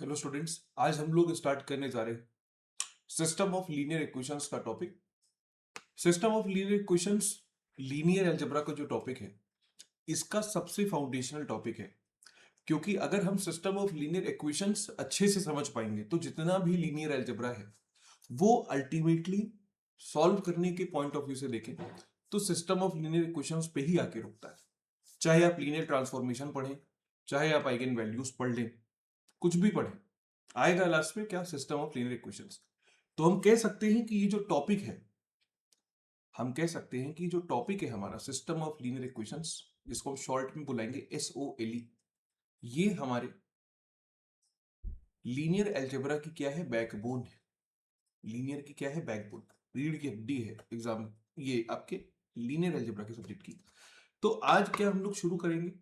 Hello students, आज हम लोग स्टार्ट करने जा रहे हैं सिस्टम ऑफ लीनियर इक्वेशंस का topic. System of linear equations linear algebra का जो टॉपिक है, इसका सबसे फाउंडेशनल टॉपिक है। क्योंकि अगर हम सिस्टम ऑफ लीनियर इक्वेशंस अच्छे से समझ पाएंगे तो जितना भी लीनियर अलजेब्रा है वो अल्टीमेटली सॉल्व करने के पॉइंट ऑफ व्यू से देखें तो सिस्टम ऑफ लीनियर इक्वेशंस पे ही आके रुकता है। चाहे आप लीनियर ट्रांसफॉर्मेशन पढ़ें, चाहे आप आइगन वैल्यूज पढ़ लें, कुछ भी पढ़ें, आएगा लास्ट में क्या? System of linear equations. तो हम कह सकते हैं कि ये जो टॉपिक है, हम कह सकते हैं कि जो टॉपिक है हमारा सिस्टम ऑफ लीनियर इक्वेशंस, जिसको हम शॉर्ट में बुलाएंगे SOLE, ये हमारे लीनियर अलजेब्रा की क्या है? बैकबोन है। लीनियर की क्या है? बैकबोन, रीढ़ की हड्डी है एग्जाम, ये आपके लीनियर अलजेब्रा के सब्जेक्ट की। तो आज क्या हम लोग शुरू करेंगे?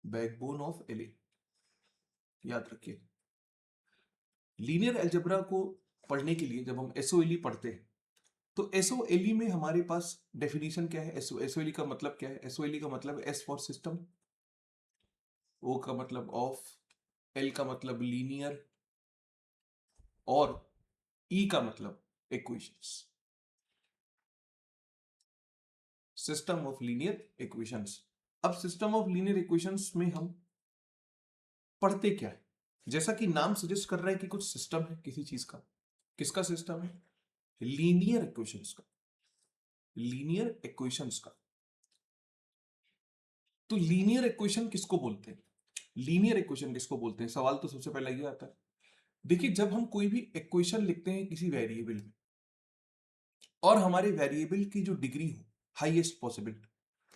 बैकबोन ऑफ एलए, याद रखिए। लीनियर अलजेब्रा को पढ़ने के लिए जब हम SOLE पढ़ते हैं तो SOLE में हमारे पास डेफिनेशन क्या है? SOLE का मतलब क्या है? SOLE का मतलब S फॉर सिस्टम, O का मतलब ऑफ, L का मतलब लीनियर और E का मतलब equations. System of linear equations. अब सिस्टम ऑफ लीनियर इक्वेशंस में हम पढ़ते क्या है? जैसा कि नाम सजेस्ट कर रहा है कि कुछ सिस्टम है किसी चीज का। किसका सिस्टम है? लीनियर इक्वेशंस का। लीनियर इक्वेशंस का। तो लीनियर इक्वेशन किसको बोलते हैं? लीनियर इक्वेशन किसको बोलते हैं? सवाल तो सबसे पहला ये आता है। देखिए, जब हम कोई भी इक्वेशन लिखते हैं किसी वेरिएबल में और हमारे वेरिएबल की जो डिग्री हो, हाईएस्ट पॉसिबल,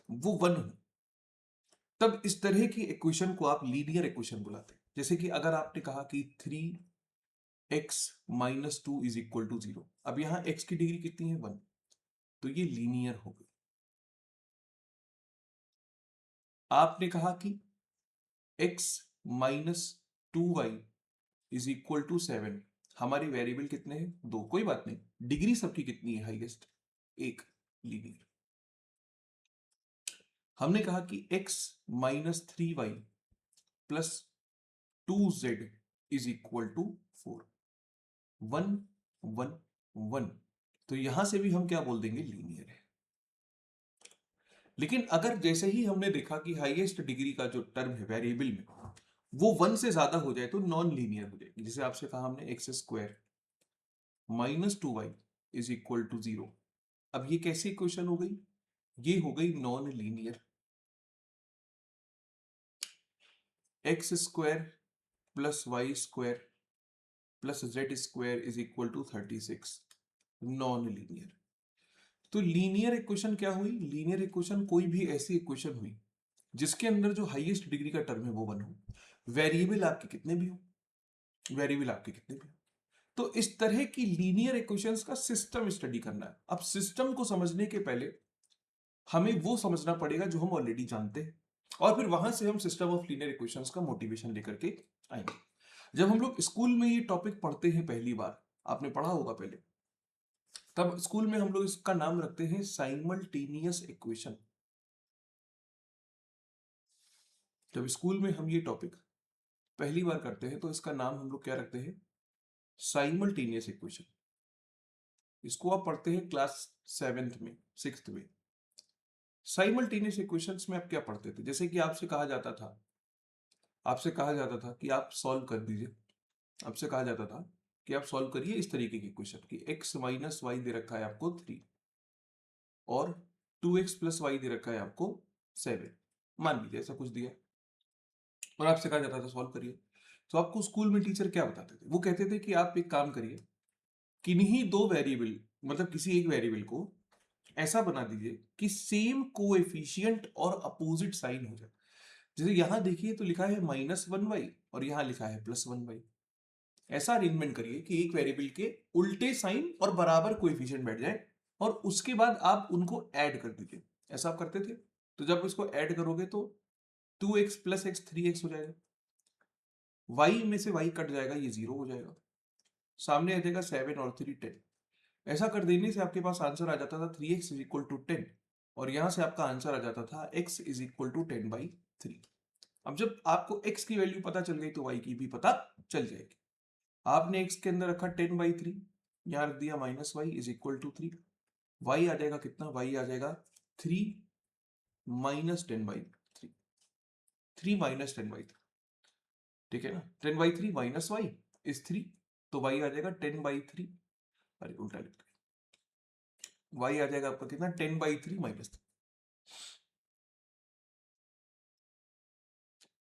वो 1 हो, तब इस तरह की इक्वेशन को आप लीनियर इक्वेशन बुलाते हैं। जैसे कि अगर आपने कहा कि 3x minus 2 is equal to 0, अब यहां x की डिग्री कितनी है? 1, तो ये लीनियर हो गई। आपने कहा कि x minus 2y is equal to 7, हमारी वेरिएबल कितने हैं? 2, कोई बात नहीं, डिग्री सबकी कितनी है? Highest, 1, linear. हमने कहा कि x minus 3y plus 2z is equal to 4, 1 1 1, तो यहां से भी हम क्या बोल देंगे? लीनियर है। लेकिन अगर जैसे ही हमने देखा कि हाईएस्ट डिग्री का जो टर्म है वेरिएबल में वो 1 से ज्यादा हो जाए तो नॉन लीनियर हो जाएगी। जैसे आपसे कहा हमने x square minus 2y is equal to 0, अब ये कैसी इक्वेशन हो गई? ये हो गई non linear. X square plus y square plus z square is equal to 36, non linear. तो लीनियर इक्वेशन क्या हुई? लीनियर इक्वेशन कोई भी ऐसी इक्वेशन हुई जिसके अंदर जो हाईएस्ट डिग्री का टर्म है वो 1 हो, वेरिएबल आपके कितने भी हो, वेरिएबल आपके कितने भी हो। तो इस तरह की लीनियर इक्वेशंस का सिस्टम स्टडी करना है। अब सिस्टम को समझने के पहले हमें वो समझना पड़ेगा जो हम ऑलरेडी जानते हैं, और फिर वहां से हम सिस्टम ऑफ लीनियर इक्वेशंस का मोटिवेशन लेकर के आएंगे। जब हम लोग स्कूल में ये टॉपिक पढ़ते हैं पहली बार, आपने पढ़ा होगा पहले, तब स्कूल में हम लोग इसका नाम रखते हैं साइमल्टेनियस इक्वेशन। जब स्कूल में हम ये टॉपिक पहली बार करते हैं तो इसका नाम हम लोग क्या रखते हैं? Simultaneous equation. इसको आप पढ़ते हैं क्लास 7th में, 6th में। साइमल्टेनियस इक्वेशंस में आप क्या पढ़ते थे? जैसे कि आपसे कहा जाता था कि आप सॉल्व कर दीजिए, आपसे कहा जाता था कि आप सॉल्व करिए इस तरीके की क्वेश्चन की, x माइनस वाई दे रखा है आपको 3 और 2x प्लस वाई दे रखा है आपको 7, मान लीजिए ऐसा कुछ दिया, और आपसे कहा जाता था सॉल्व करिए। तो आपको स्कूल में टीचर क्या बताते थे? वो कहते थे कि आप एक काम करिए, किन्हीं दो वेरिएबल, मतलब किसी एक वेरिएबल को ऐसा बना दीजिए कि सेम कोएफिशिएंट और अपोजिट साइन हो जाए। जैसे यहां देखिए तो लिखा है -1y और यहां लिखा है +1y। ऐसा अरेंजमेंट करिए कि एक वेरिएबल के उल्टे साइन और बराबर कोएफिशिएंट बैठ जाए और उसके बाद आप उनको ऐड कर दीजिए। ऐसा आप करते थे? तो जब इसको ऐड करोगे तो 2x प्लस x 3x हो जाएगा, y में से y कट जाएगा, ये 0 हो जाएगा, सामने आ जाएगा 7 और 3 10। ऐसा कर देने से आपके पास आंसर आ जाता था 3x इज इक्वल टू 10, और यहां से आपका आंसर आ जाता था x इज इक्वल टू 10/3। अब जब आपको x की वैल्यू पता चल गई तो y की भी पता चल जाएगी। आपने x के अंदर रखा 10/3, यहां रख दिया -y is equal to 3। y आ जाएगा कितना, y आ जाएगा 3 माइनस 10/3, 3 माइनस 10/3, ठीक है ना। 10/3 माइनस y इज 3, तो y आ जाएगा 10/3, अरे उल्टा लिख दिया, y आ जाएगा आपका कितना 10/3 माइनस 3,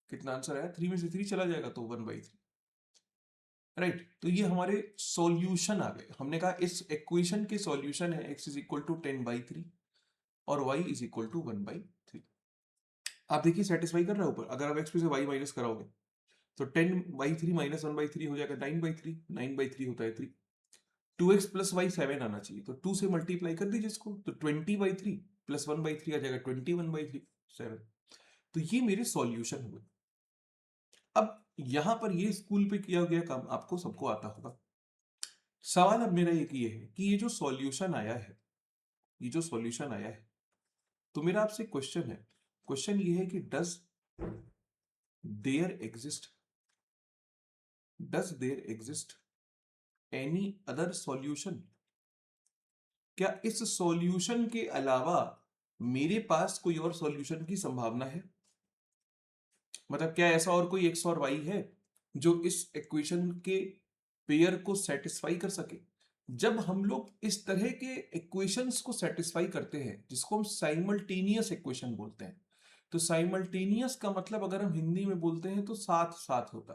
कितना आंसर आया, 3 में से 3 चला जाएगा तो 1/3, राइट। तो ये हमारे सॉल्यूशन आ गए। हमने कहा इस इक्वेशन के सॉल्यूशन है x इज इक्वल टू 10/3 और y इज इक्वल टू 1/3। आप देखिए सेटिस्फाई कर रहा है ऊपर, अगर आप x में से y माइनस कराओगे तो 10/3 माइनस 1/3 हो जाएगा 9/3, 9/3 होता है 3, 2x प्लस वाई 7 आना चाहिए, तो 2 से मल्टीप्लाई कर दीजिए इसको, तो 20/3 प्लस 1/3 आ जाएगा 21/3, 7। तो ये मेरे सॉल्यूशन हुए। अब यहां पर ये स्कूल पे किया गया काम आपको सबको आता होगा। सवाल अब मेरा एक ये है कि ये जो सॉल्यूशन आया है, ये जो सॉल्यूशन आया है, तो मेरा आपसे क्वेश्चन है, क्वेश्चन ये है कि there exist any other solution, क्या इस सॉल्यूशन के अलावा मेरे पास कोई और सॉल्यूशन की संभावना है? मतलब क्या ऐसा और कोई x और y है जो इस इक्वेशन के पेयर को सेटिस्फाई कर सके? जब हम लोग इस तरह के इक्वेशंस को सेटिस्फाई करते हैं जिसको हम साइमल्टेनियस इक्वेशन बोलते हैं, तो साइमल्टेनियस का मतलब अगर हम हिंदी में बोलते हैं तो साथ साथ होता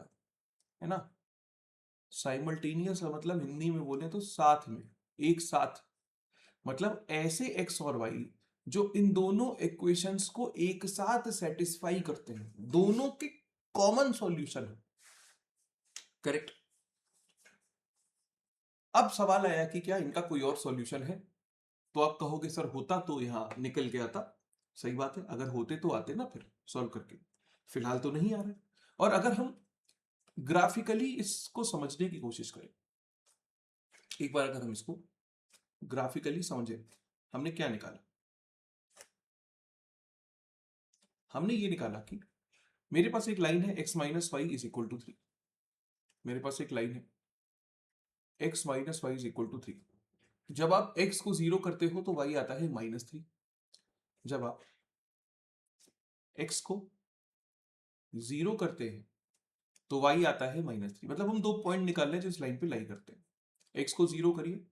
है ना। साइमल्टेनियस का मतलब हिंदी में बोले तो साथ में, एक साथ, मतलब ऐसे x और y जो इन दोनों इक्वेशंस को एक साथ सेटिस्फाई करते हैं, दोनों के कॉमन सॉल्यूशन है, करेक्ट। अब सवाल आया कि क्या इनका कोई और सॉल्यूशन है? तो आप कहोगे सर होता तो यहां निकल के आता, सही बात है, अगर होते तो आते ना फिर सॉल्व करके, फिलहाल तो नहीं आ रहे। और अगर हम ग्राफिकली इसको समझने की कोशिश करें, एक बार अगर हम इसको ग्राफिकली समझे, हमने क्या निकाला, हमने ये निकाला कि मेरे पास एक लाइन है x minus y is equal to 3, मेरे पास एक लाइन है x minus y is equal to 3। जब आप x को 0 करते हो तो y आता है -3, जब आप x को 0 करते हैं तो y आता है -3। मतलब हम दो पॉइंट निकाल रहे हैं जिस लाइन पे लाई करते हैं, x को 0 करिए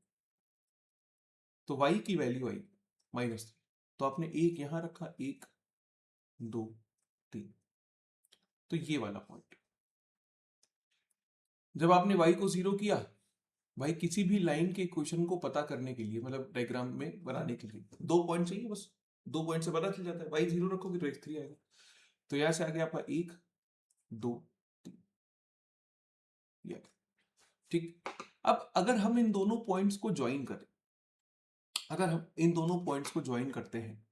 तो y की वैल्यू आई -3, तो आपने एक यहां रखा, 1 2 3, तो ये वाला पॉइंट। जब आपने y को 0 किया, भाई किसी भी लाइन के इक्वेशन को पता करने के लिए, मतलब डायग्राम में बनाने के लिए दो पॉइंट चाहिए बस, दो पॉइंट से पता चल जाता है, y 0 रखोगे तो x3 आएगा। तो यहां से आ गया आपका 1 2 3, ये ठीक। अब अगर हम इन दोनों पॉइंट्स को ज्वाइन करें, अगर हम इन दोनों पॉइंट्स को ज्वाइन करते हैं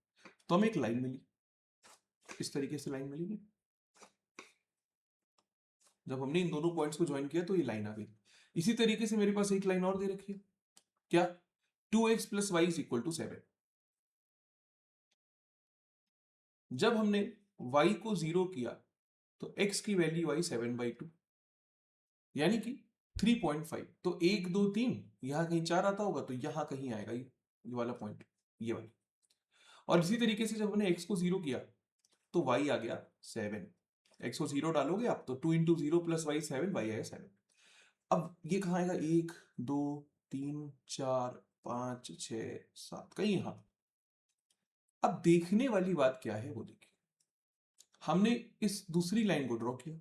तो हमें एक लाइन मिली, इस तरीके से लाइन मिलेगी। जब हमने इन दोनों पॉइंट्स को ज्वाइन किया तो ये लाइन आ गई। इसी तरीके से मेरे पास एक लाइन और दे रखी है, क्या, 2x plus y is equal to 7। जब हमने y को 0 किया तो x की वैल्यू आई 7/2, यानी कि 3.5। तो 1 2 3 यहां कहीं 4 आता होगा तो यहां कहीं आएगा ये वाला पॉइंट, ये वाला। और इसी तरीके से जब हमने x को 0 किया तो y आ गया 7, x को 0 डालोगे आप तो 2 इंटू 0 प्लस वाई 7, y आएगा 7। अब ये कहां आएगा, 1 2 3 4 5 6 7, कहीं यहां। अब देखने वाली बात क्या है वो देखिए, हमने इस दूसरी लाइन को ड्रॉ किया।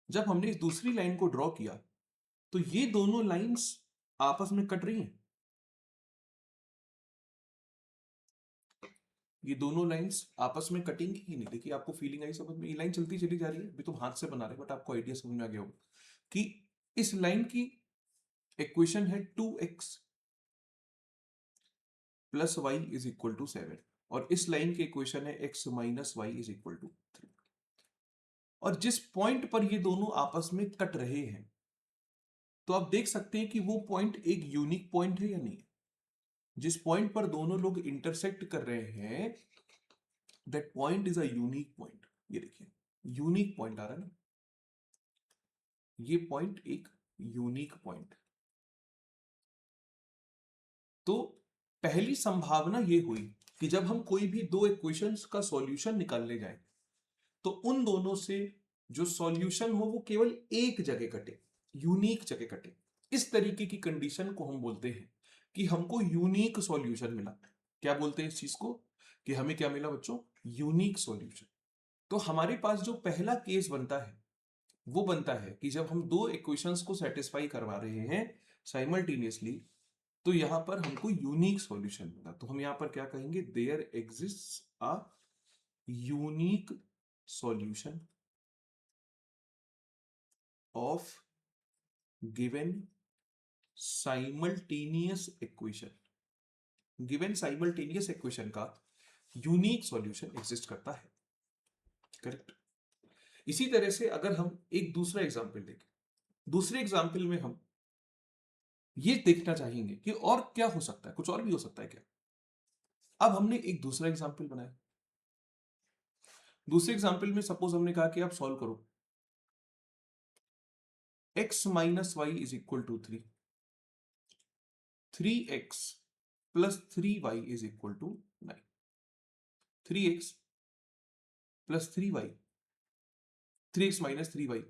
जब हमने इस दूसरी लाइन को ड्रॉ किया तो ये दोनों लाइंस आपस में कट रही हैं, ये दोनों लाइंस आपस में कटेंगी ही नहीं। देखिए आपको फीलिंग आई समझ में, ये लाइन चलती चली जा रही है, अभी तो हाथ से बना रहे हैं बट आपको आइडिया समझ में आ गया होगा कि इस लाइन की इक्वेशन है 2x plus y is equal to 7 और इस लाइन की इक्वेशन है x minus y is equal to 3। और जिस पॉइंट पर ये दोनों आपस में कट रहे हैं तो आप देख सकते हैं कि वो पॉइंट एक यूनिक पॉइंट है या नहीं। जिस पॉइंट पर दोनों लोग इंटरसेक्ट कर रहे हैं that point is a unique point, ये देखिए यूनिक पॉइंट आ रहा है ना, ये पॉइंट एक यूनिक पॉइंट। तो पहली संभावना ये हुई कि जब हम कोई भी दो इक्वेशंस का सॉल्यूशन निकालने जाएं तो उन दोनों से जो सॉल्यूशन हो वो केवल एक जगह कटे, यूनिक जगह कटे। इस तरीके की कंडीशन को हम बोलते हैं कि हमको यूनिक सॉल्यूशन मिला। क्या बोलते हैं इस चीज को, कि हमें क्या मिला बच्चों, यूनिक सॉल्यूशन। तो हमारे पास जो पहला केस बनता है वो बनता है कि जब हम दो इक्वेशंस को सेटिस्फाई करवा रहे हैं साइमल्टेनियसली, तो यहां पर हमको यूनिक सॉल्यूशन मिला। तो हम यहां पर क्या कहेंगे, there exists a unique solution of given simultaneous equation. Given simultaneous equation का यूनिक सॉल्यूशन एग्जिस्ट करता है। करेक्ट। इसी तरह से अगर हम एक दूसरा एग्जांपल देखें, दूसरे एग्जांपल में हम ये देखना चाहेंगे कि और क्या हो सकता है, कुछ और भी हो सकता है क्या। अब हमने एक दूसरा एग्जांपल बनाया। दूसरे एग्जांपल में सपोज हमने कहा कि आप सॉल्व करो x minus y is equal to 3, 3x plus 3y is equal to 9, 3x plus 3y, 3x minus 3y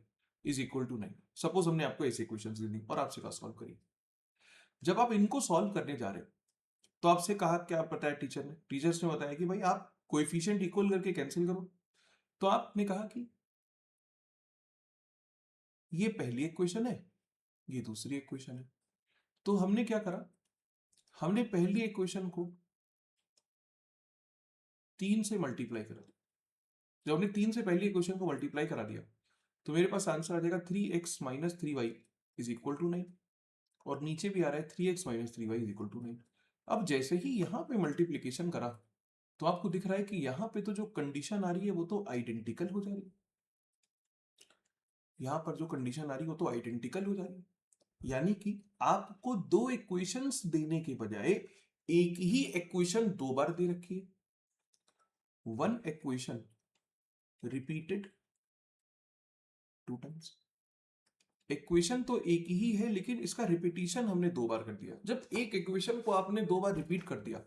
is equal to 9। Suppose हमने आपको ऐसे क्वेश्चंस दे दी और आपसे कहा सॉल्व करिए। जब आप इनको सॉल्व करने जा रहे हो तो आपसे कहा, क्या बताया टीचर ने, टीचर्स ने बताया कि भाई आप कोएफिशिएंट इक्वल करके कैंसिल करो। तो आपने कहा कि ये पहली इक्वेशन है, ये दूसरी इक्वेशन है। तो हमने क्या करा, हमने पहली इक्वेशन को 3 से मल्टीप्लाई करा। जब हमने 3 से पहली इक्वेशन को मल्टीप्लाई करा दिया तो मेरे पास आंसर आ जाएगा 3x minus 3y is equal to 9, और नीचे भी आ रहा है 3x minus 3y is equal to 9। अब जैसे ही यहां पे मल्टीप्लीकेशन करा तो आपको दिख रहा है कि यहां पे तो जो कंडीशन आ रही है वो तो आइडेंटिकल हो जा रही है, यहां पर जो कंडीशन आ रही है वो तो आइडेंटिकल हो जा रही है। यानी कि आपको दो इक्वेशंस देने के बजाय एक ही इक्वेशन दो बार दे रखी है, one equation repeated two times. Equation तो एक ही है लेकिन इसका रिपीटिशन हमने दो बार कर दिया। जब एक इक्वेशन को आपने दो बार रिपीट कर दिया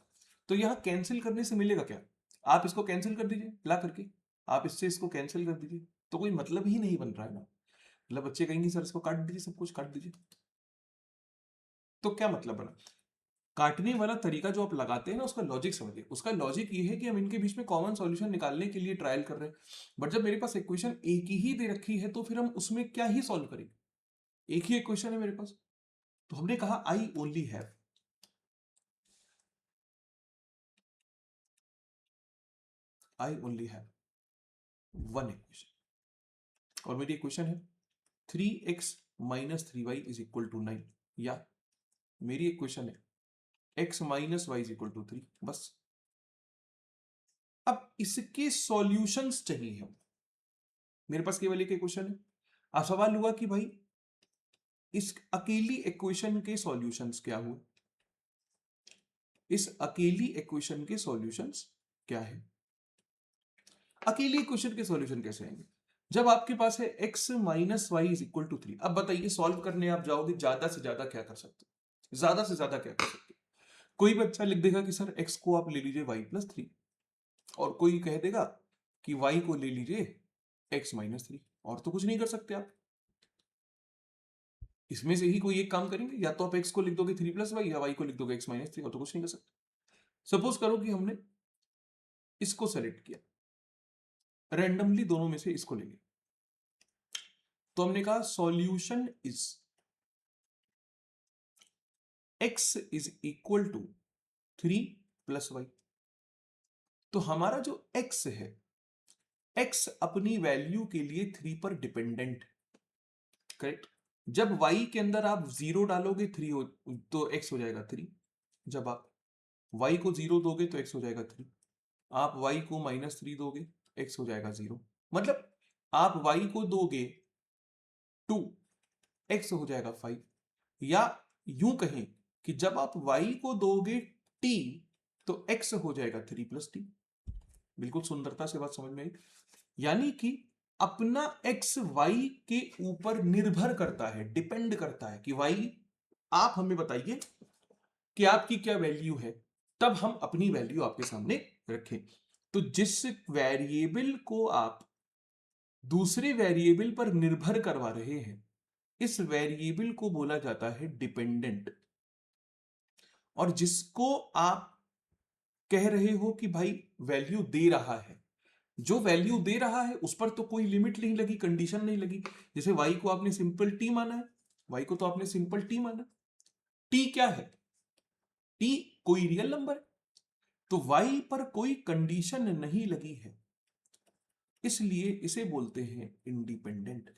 तो यहां कैंसिल करने से मिलेगा क्या, आप इसको कैंसिल कर दीजिए ला करके, आप इससे इसको कैंसिल कर दीजिए, तो कोई मतलब ही नहीं बन रहा है ना। मतलब बच्चे कहेंगे सर इसको काट दीजिए, सब कुछ काट दीजिए। तो क्या मतलब बना, काटने वाला तरीका जो आप लगाते हैं ना उसका लॉजिक समझिए। उसका लॉजिक ये है कि हम इनके बीच में कॉमन सॉल्यूशन निकालने के लिए ट्रायल कर रहे हैं। बट जब मेरे पास इक्वेशन एक ही दे रखी है तो फिर हम उसमें क्या ही सॉल्व करेंगे, एक ही इक्वेशन है मेरे पास। तो हमने कहा I only have, I only have one equation, और मेरी इक्वेशन है 3x minus 3y is equal to 9, या मेरी इक्वेशन है x minus y is equal to 3। बस अब इसके सॉल्यूशंस चाहिए हम, मेरे पास केवल एक इक्वेशन है। अब सवाल हुआ कि भाई इस अकेली इक्वेशन के सॉल्यूशंस क्या हुए, इस अकेली इक्वेशन के सॉल्यूशंस क्या है। अकेली इक्वेशन के सॉल्यूशन कैसे आएंगे, जब आपके पास है x minus y is equal to 3। अब बताइए सॉल्व करने आप जाओगे, ज्यादा से ज्यादा क्या कर सकते हो, ज्यादा से ज्यादा क्या कर सकते हो। कोई बच्चा लिख देगा कि सर x को आप ले लीजिए y प्लस 3, और कोई कह देगा कि y को ले लीजिए x माइनस 3, और तो कुछ नहीं कर सकते आप। इसमें से ही कोई एक काम करेंगे, या तो आप x को लिख दोगे 3 प्लस वाई, या y को लिख दोगे x माइनस 3, और तो कुछ नहीं कर सकते। सपोज करो कि हमने इसको सेलेक्ट किया, रैंडमली दोनों में से इसको ले लिया, तो हमने कहा solution is x is equal to 3 plus y. तो हमारा जो x है, x अपनी वैल्यू के लिए 3 पर डिपेंडेंट, करेक्ट। जब y के अंदर आप 0 डालोगे 3 हो तो x हो जाएगा 3, जब आप y को 0 दोगे तो x हो जाएगा 3, आप y को माइनस 3 दोगे x हो जाएगा 0। मतलब आप y को दोगे 2, x हो जाएगा 5। या यूं कहें कि जब आप y को दोगे t तो x हो जाएगा 3 प्लस t। बिल्कुल सुंदरता से बात समझ में आई। यानी कि अपना एक्स वाई के ऊपर निर्भर करता है, डिपेंड करता है कि वाई आप हमें बताइए कि आपकी क्या वैल्यू है, तब हम अपनी वैल्यू आपके सामने रखें। तो जिस वेरिएबल को आप दूसरे वेरिएबल पर निर्भर करवा रहे हैं, इस वेरिएबल को बोला जाता है डिपेंडेंट। और जिसको आप कह रहे हो कि भाई वैल्यू दे रहा है, जो वैल्यू दे रहा है उस पर तो कोई लिमिट नहीं लगी, कंडीशन नहीं लगी। जैसे वाई को आपने सिंपल टी माना है, वाई को तो आपने सिंपल टी माना। टी क्या है? टी कोई रियल नंबर है, तो वाई पर कोई कंडीशन नहीं लगी है, इसलिए इसे बोलते हैं इंडिपेंडेंट।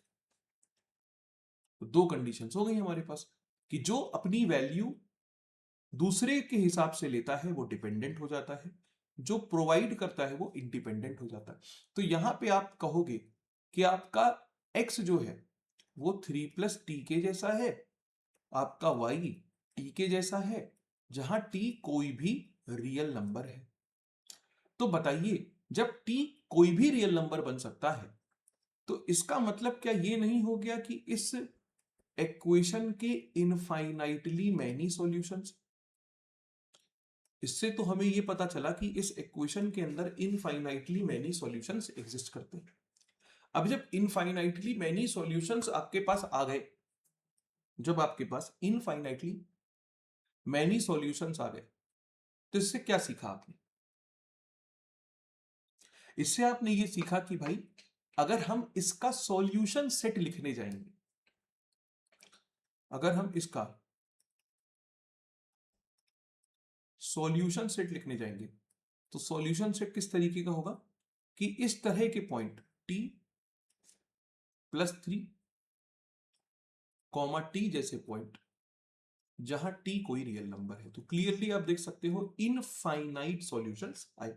तो दो कंडीशंस हो गई हमारे पास कि जो अपनी वैल्यू दूसरे के हिसाब से लेता है वो डिपेंडेंट हो जाता है, जो प्रोवाइड करता है वो इंडिपेंडेंट हो जाता है। तो यहां पे आप कहोगे कि आपका x जो है वो 3+t के जैसा है, आपका y t के जैसा है, जहां t कोई भी रियल नंबर है। तो बताइए, जब t कोई भी रियल नंबर बन सकता है, तो इसका मतलब क्या ये नहीं हो गया कि इस इक्वेशन के इनफाइनाइटली मैनी सॉल्यूशंस? इससे तो हमें ये पता चला कि इस इक्वेशन के अंदर इनफाइनाइटली मैनी सॉल्यूशंस एग्जिस्ट करते हैं। अब जब इनफाइनाइटली मैनी सॉल्यूशंस आपके पास आ गए, जब आपके पास इनफाइनाइटली मैनी सॉल्यूशंस आ गए, तो इससे क्या सीखा आपने? इससे आपने ये सीखा कि भाई अगर हम इसका सॉल्यूशन सेट लिखने जाएंगे, अगर हम इसका सॉल्यूशन सेट लिखने जाएंगे, तो सॉल्यूशन सेट किस तरीके का होगा कि इस तरह के पॉइंट t+3 कॉमा टी जैसे पॉइंट जहां t कोई रियल नंबर है, तो क्लियरली आप देख सकते हो इनफाइनाइट सॉल्यूशंस आए।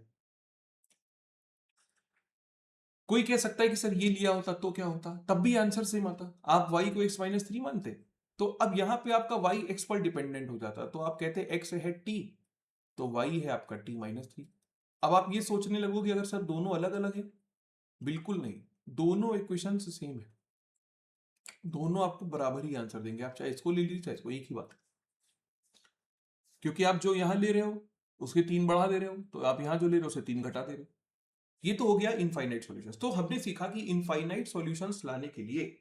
कोई कह सकता है कि सर ये लिया होता तो क्या होता, तब भी आंसर सेम आता, आप y को x-3 मानते, तो अब यहां पे आपका y x पर डिपेंडेंट हो जाता, तो आप कहते x है t, तो y है आपका t-3। अब आप ये सोचने लगोगे अगर सर दोनों अलग अलग है, बिल्कुल नहीं, दोनों इक्वेशन सेम है, दोनों आपको बराबर ही आंसर देंगे, आप चाहे इसको ले लीजिए चाहे इसको, एक ही बात है। क्योंकि आप जो यहां ले रहे हो उसके 3 बढ़ा दे रहे हो, तो आप यहां जो ले रहे हो उसे 3 घटा दे रहे हो। ये तो हो गया इनफाइनाइट सॉल्यूशंस। तो हमने सीखा कि इनफाइनाइट सॉल्यूशंस लाने के लिए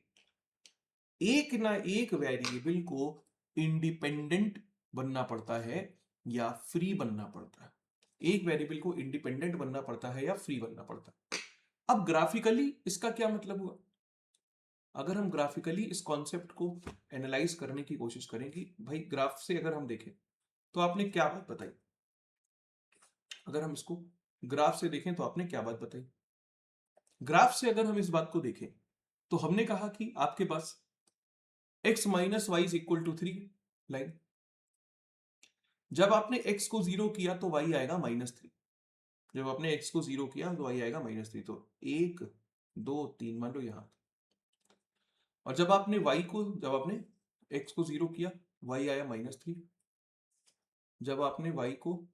एक ना एक वेरिएबल को इंडिपेंडेंट बनना पड़ता है या फ्री बनना पड़ता है, एक वेरिएबल को इंडिपेंडेंट बनना पड़ता है या फ्री बनना पड़ता है। अब ग्राफिकली इसका क्या मतलब हुआ? अगर हम ग्राफिकली इस कॉन्सेप्ट को एनालाइज करने की कोशिश करेंगे, भाई ग्राफ से अगर हम देखें तो आपने क्या बात बताई, अगर हम इसको ग्राफ से देखें तो आपने क्या बात बताई? ग्राफ से अगर हम इस बात को देखें तो हमने कहा कि आपके पास x-y = 3 लाइन, जब आपने x को 0 किया तो y आएगा -3, जब आपने x को 0 किया तो y आएगा -3, तो 1 2 3 मान लो यहां। और जब आपने x को 0 किया y आया -3, जब आपने y को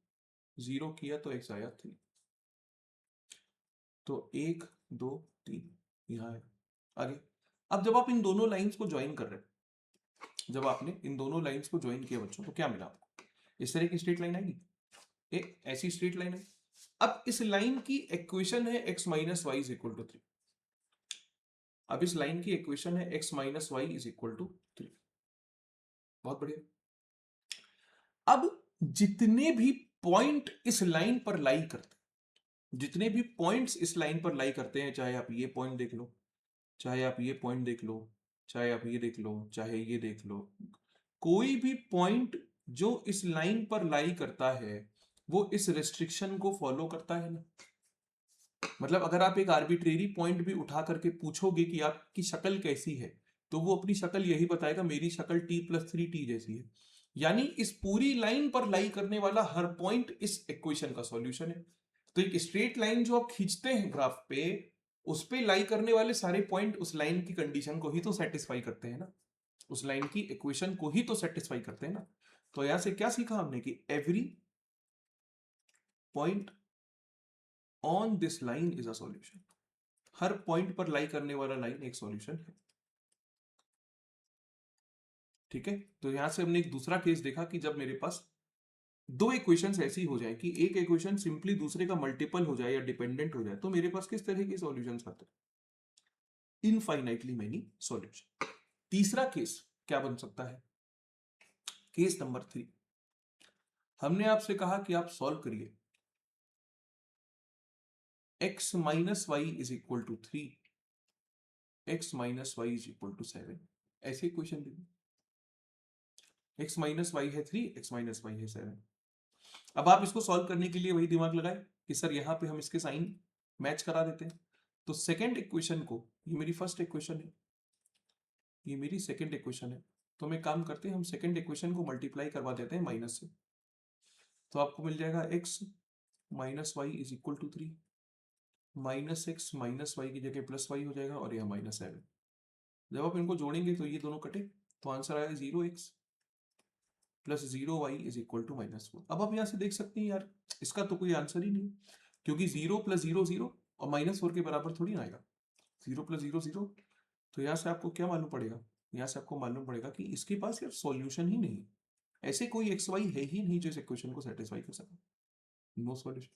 0 किया तो x आया 3, तो 1 2 3 यहां है आगे। अब जब आप इन दोनों लाइंस को ज्वाइन कर रहे हैं, जब आपने इन दोनों लाइंस को ज्वाइन किया बच्चों, तो क्या मिला आपको? इस तरह की स्ट्रेट लाइन आएगी, एक ऐसी स्ट्रेट लाइन है। अब इस लाइन की इक्वेशन है x-y = 3, अब इस लाइन की इक्वेशन है x-y = 3। बहुत बढ़िया। अब जितने भी पॉइंट इस लाइन पर लाई करते हैं, जितने भी पॉइंट्स इस लाइन पर लाई करते हैं, चाहे आप ये पॉइंट देख लो, चाहे आप ये पॉइंट देख लो, चाहे आप ये देख लो, चाहे ये देख लो, कोई भी पॉइंट जो इस लाइन पर लाई करता है वो इस रेस्ट्रिक्शन को फॉलो करता है ना। मतलब अगर आप एक आर्बिट्रेरी पॉइंट भी उठा करके पूछोगे कि आपकी शक्ल कैसी है, तो वो अपनी शक्ल यही बताएगा, मेरी शक्ल t+3t जैसी है। यानी इस पूरी लाइन पर लाई करने वाला हर पॉइंट इस इक्वेशन का सॉल्यूशन है। तो एक स्ट्रेट लाइन जो आप खींचते हैं ग्राफ पे, उस पे लाई करने वाले सारे पॉइंट उस लाइन की कंडीशन को ही तो सेटिस्फाई करते हैं ना, उस लाइन की इक्वेशन को ही तो सेटिस्फाई करते हैं ना। तो यहां से क्या सीखा हमने कि every point on this line is a solution. Her point पर लाई करने वाला लाइन एक सॉल्यूशन है। ठीक है, तो यहां से हमने एक दूसरा केस देखा कि जब मेरे पास दो इक्वेशंस ऐसी हो जाए कि एक इक्वेशन सिंपली दूसरे का मल्टीपल हो जाए या डिपेंडेंट हो जाए, तो मेरे पास किस तरह के सॉल्यूशंस आते हैं, इनफाइनाइटली मेनी सॉल्यूशन। तीसरा केस क्या बन सकता है, केस नंबर 3, हमने आपसे कहा कि आप सॉल्व करिए x minus y is equal to 3, x minus y is equal to 7, ऐसे इक्वेशन दी, x माइनस वाई है 3, x माइनस वाई है 7। अब आप इसको सॉल्व करने के लिए वही दिमाग लगाए कि सर यहां पे हम इसके साइन मैच करा देते हैं। तो सेकेंड इक्वेशन को, ये मेरी फर्स्ट इक्वेशन है, ये मेरी सेकेंड इक्वेशन है, तो हम एक काम करते हैं, हम सेकेंड इक्वेशन को मल्टीप्लाई करवा देते हैं माइनस से, तो आपको मिल जाएगा x minus y is equal to 3, minus x minus y की जगह प्लस वाई हो जाएगा और यह माइनस 7। जब आप इनको जोड़ेंगे तो ये दोनों कटे, तो आंसर आया 0x plus 0y is equal to -4। अब आप यहां से देख सकते हैं यार इसका तो कोई आंसर ही नहीं, क्योंकि 0 प्लस 0 0 और -4 के बराबर थोड़ी ना आएगा। 0 प्लस 0 0, तो यहां से आपको क्या मालूम पड़ेगा, यहां से आपको मालूम पड़ेगा कि इसके पास यार सॉल्यूशन ही नहीं है, ऐसे कोई एक्स वाई है ही नहीं जो इस इक्वेशन को सेटिस्फाई कर सके, नो सॉल्यूशन।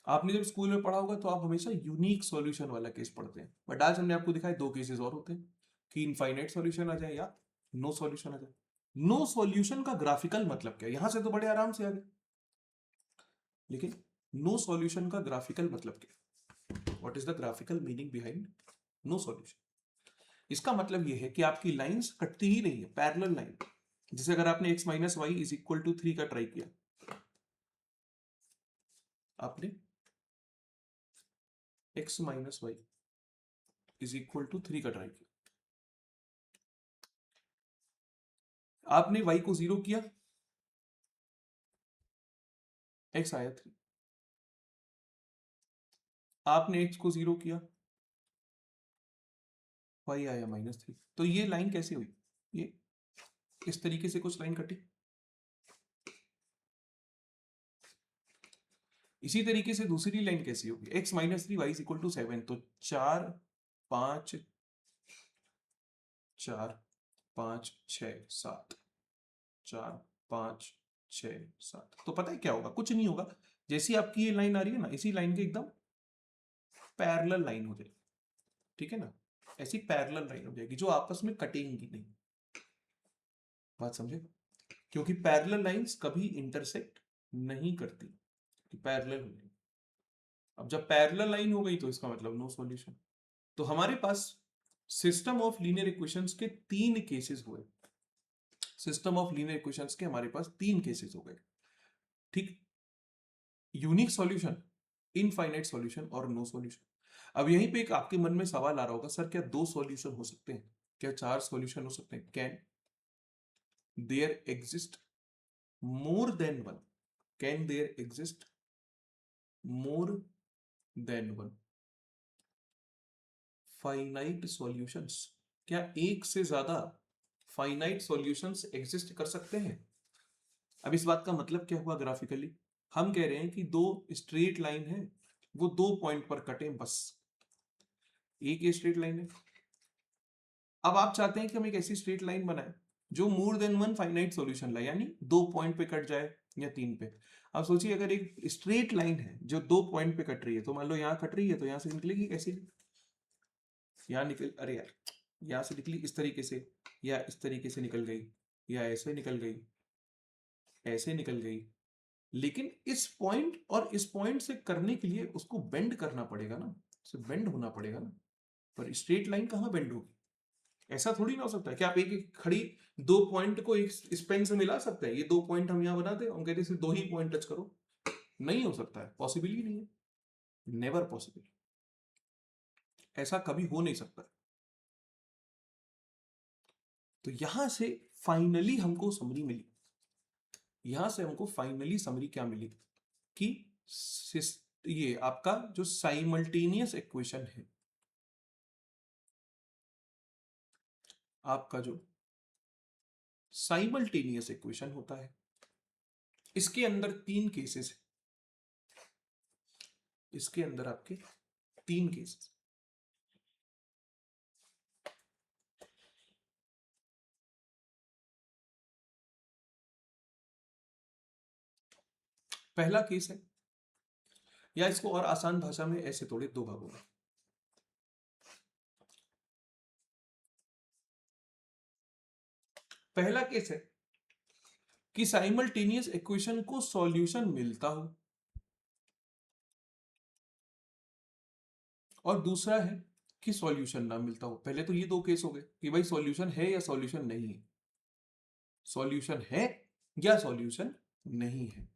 आपने जब स्कूल में पढ़ा होगा तो आप हमेशा यूनिक सॉल्यूशन वाला केस पढ़ते हैं, बट आज हमने आपको दिखाया दो केसेस और होते हैं कि इनफाइनाइट सॉल्यूशन आ जाए या नो सॉल्यूशन आ जाए। नो सॉल्यूशन का ग्राफिकल मतलब क्या है, यहां से तो बड़े आराम से आ गए, लेकिन नो सॉल्यूशन का ग्राफिकल मतलब क्या, what is the graphical meaning behind no solution. इसका मतलब यह है कि आपकी लाइंस कटती ही नहीं है, पैरेलल लाइन। जैसे अगर आपने x minus y is equal to 3 का ट्राई किया, आपने x minus y is equal to 3 का ट्राई किया, आपने y को 0 किया, x आया 3, आपने x को 0 किया, y आया -3। तो ये लाइन कैसे हुई, ये इस तरीके से कुछ लाइन कटी। इसी तरीके से दूसरी लाइन कैसी होगी, x minus 3 y is equal to 7, तो 4 5 4 5 6 7, 4 5 6 7, तो पता है क्या होगा, कुछ नहीं होगा, जैसी आपकी ये लाइन आ रही है ना, इसी लाइन के एकदम पैरेलल लाइन हो जाएगी, ठीक है ना, ऐसी पैरेलल लाइन हो जाएगी जो आपस में कटेंगी नहीं। बात समझे, क्योंकि पैरेलल लाइंस कभी इंटरसेक्ट नहीं करती, पैरेलल हो गई। अब जब पैरेलल लाइन हो गई तो इसका मतलब नो सॉल्यूशन। तो हमारे पास सिस्टम ऑफ लीनियर इक्वेशंस के 3 केसेस हुए, सिस्टम ऑफ लीनियर इक्वेशंस के हमारे पास 3 केसेस हो गए, ठीक, यूनिक सॉल्यूशन, इनफाइनाइट सॉल्यूशन और नो सॉल्यूशन। अब यहीं पे एक आपके मन में सवाल आ रहा होगा, सर क्या 2 सॉल्यूशन हो सकते हैं, क्या 4 सॉल्यूशन हो सकते हैं, can there exist more than one, can there exist more than one finite solutions, क्या एक से ज्यादा फाइनाइट सॉल्यूशंस एग्जिस्ट कर सकते हैं। अब इस बात का मतलब क्या हुआ ग्राफिकली, हम कह रहे हैं कि दो स्ट्रेट लाइन है, वो 2 पॉइंट पर कटे बस, एक ये स्ट्रेट लाइन है। अब आप चाहते हैं कि हम एक ऐसी स्ट्रेट लाइन बनाए जो मोर देन वन फाइनाइट सॉल्यूशन लाए, यानी 2 पॉइंट पे कट जाए या 3 पे। अब सोचिए अगर एक स्ट्रेट लाइन है जो 2 पॉइंट पे कट रही है, तो मान लो यहां कट रही है, तो यहां से निकलेगी कैसे, यहां निकल, अरे यार यहां से निकली इस तरीके से, या इस तरीके से निकल गई, या ऐसे निकल गई, ऐसे निकल गई, लेकिन इस पॉइंट और इस पॉइंट से करने के लिए उसको बेंड करना पड़ेगा ना, उसे बेंड होना पड़ेगा ना, पर स्ट्रेट लाइन कहां बेंड होगी, ऐसा थोड़ी ना हो सकता है कि आप एक एक खड़ी 2 पॉइंट को इस पेन से मिला सकते हैं, ये 2 पॉइंट हम यहां बना दे, हम कहते हैं सिर्फ 2 ही पॉइंट टच करो, नहीं हो सकता है, पॉसिबल ही नहीं है, नेवर पॉसिबल, ऐसा कभी हो नहीं सकता। तो यहां से फाइनली हमको समरी मिली, यहां से हमको फाइनली समरी क्या मिली कि ये आपका जो साइमल्टेनियस इक्वेशन है, आपका जो साइमल्टेनियस इक्वेशन होता है, इसके अंदर 3 केसेस है, इसके अंदर आपके 3 केसेस, पहला केस है, या इसको और आसान भाषा में ऐसे तोड़े दो भागों में। पहला केस है कि साइमल्टेनियस इक्वेशन को सॉल्यूशन मिलता हो, और दूसरा है कि सॉल्यूशन ना मिलता हो। पहले तो ये दो केस हो गए कि भाई सॉल्यूशन है या सॉल्यूशन नहीं है, सॉल्यूशन है या सॉल्यूशन नहीं है।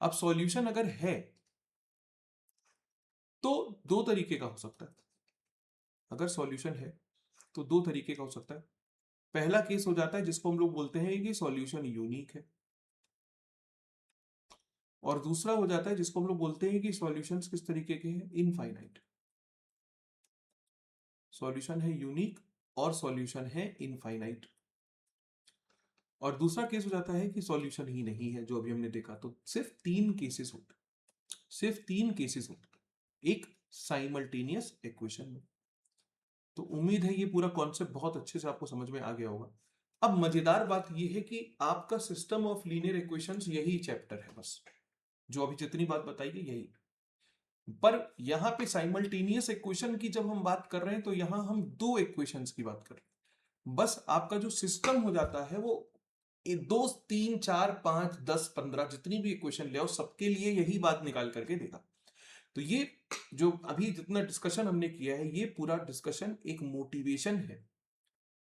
अब सॉल्यूशन अगर है तो दो तरीके का हो सकता है। अगर सॉल्यूशन है तो दो तरीके का हो सकता है। पहला केस हो जाता है जिसको हम लोग बोलते हैं कि सॉल्यूशन यूनिक है, और दूसरा हो जाता है जिसको हम लोग बोलते हैं कि सॉल्यूशंस किस तरीके के हैं, इनफाइनाइट। सॉल्यूशन है यूनिक और सॉल्यूशन है इनफाइनाइट। और दूसरा केस हो जाता है कि सॉल्यूशन ही नहीं है, जो अभी हमने देखा। तो सिर्फ तीन केसेस होते, सिर्फ तीन केसेस होते एक साइमल्टेनियस इक्वेशन में। तो उम्मीद है ये पूरा कॉन्सेप्ट बहुत अच्छे से आपको समझ में आ गया होगा। अब मजेदार बात यह है कि आपका सिस्टम ऑफ लीनियर इक्वेशंस यही चैप्टर है, बस जो अभी जितनी बात बताई गई यही। पर यहां पे साइमल्टेनियस इक्वेशन की जब हम बात कर रहे हैं तो यहां हम दो इक्वेशंस की बात कर रहे हैं। बस आपका जो सिस्टम हो जाता है वो दो, तीन, चार, पांच, 10, 15 जितनी भी इक्वेशन ले आओ, सबके लिए यही बात निकाल करके देगा। तो ये जो अभी जितना डिस्कशन हमने किया है, ये पूरा डिस्कशन एक मोटिवेशन है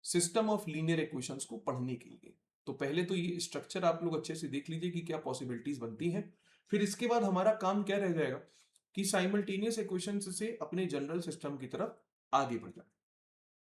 सिस्टम ऑफ लीनियर इक्वेशंस को पढ़ने के लिए। तो पहले तो ये स्ट्रक्चर आप लोग अच्छे से देख लीजिए कि क्या पॉसिबिलिटीज बनती हैं। फिर इसके बाद हमारा काम क्या रह जाएगा कि साइमल्टेनियस इक्वेशंस से अपने जनरल सिस्टम की तरफ आगे बढ़ जाए।